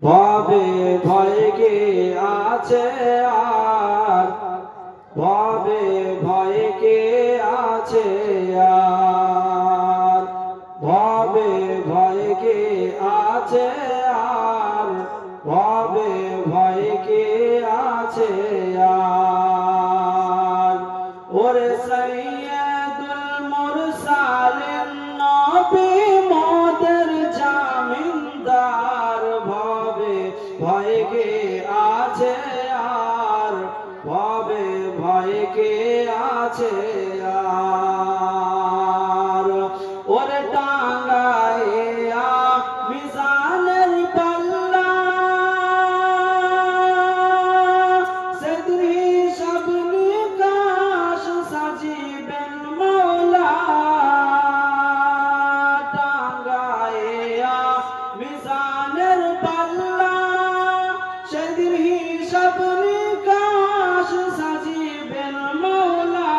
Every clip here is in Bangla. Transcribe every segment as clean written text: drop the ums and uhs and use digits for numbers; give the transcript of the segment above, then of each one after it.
ভবে ভয় কে আছে আর, ভবে ভয় কে আছে আর, ভবে ভয় কে আছে আর, ভবে ভয় কে আছে আর। ওরে সাইয়্যিদুল মুরসালিন নবী মোদের জামিনদার, ভবে ভয় কে আছে আর, ভবে ভয় কে আছে আর। ওরে টাঙ্গাইয়া মিজানের পাল্লা, সেদিন হিসাব নিকাশ সাজিবেন মওলা। টাঙ্গাইয়া মিজানের পাল্লা, সেদিন হিসাব নিকাশ সাজিবেন মওলা।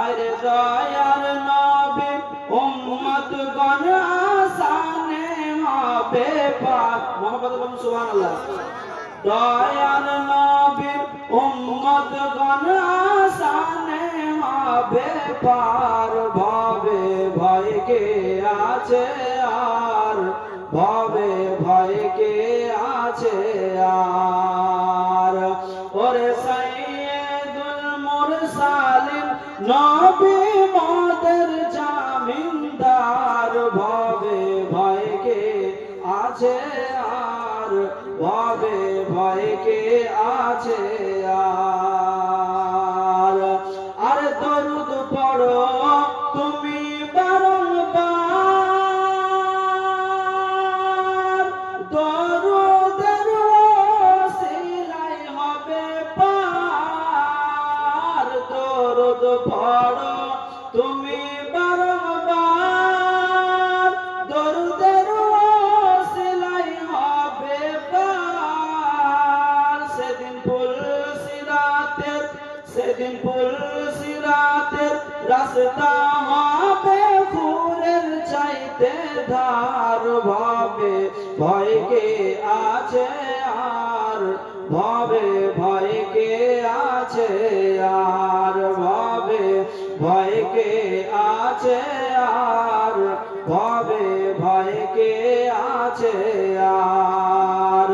আরে দয়ার নবী উম্মতগণ আসানে হবে পার, মুহাম্মদ সুবহানাল্লাহ। দয়ার নবীর উম্মতগণ আসানে হবে পার, ভবে ভয় কে আছে আর, ভবে ভয় কে আছে আর। ওরে সাইয়্যিদুল মুরসালিন নবী মোদের জামিনদার, ভবে ভয় কে আছে আর, ভবে ভয় কে আছে আর। আর দরুদ পড়ো তুমি বারংবার, দরুদের ওসিলায় হবে পার। দরুদ পড়ো তুমি বারংবার, দরুদের ওসিলায় হবে পার। সেদিন পুলসিরাতের, সেদিন পুলসিরাতের রাস্তা হবে ফুলের চাইতে ধার, ভবে ভয় কে আছে আর, ভবে ভয় কে আছে আর, ভবে ভয় কে আছে আর, ভবে ভয় কে আছে আর।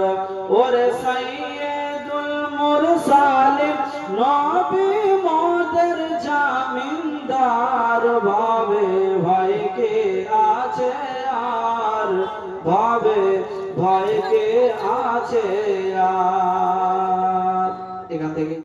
ওরে সাইয়্যিদুল মুরসালিন নবী মোদের জামিনদার, ভবে ভয় কে আছে আর, ভবে ভয় কে আছে আর। এখান থেকে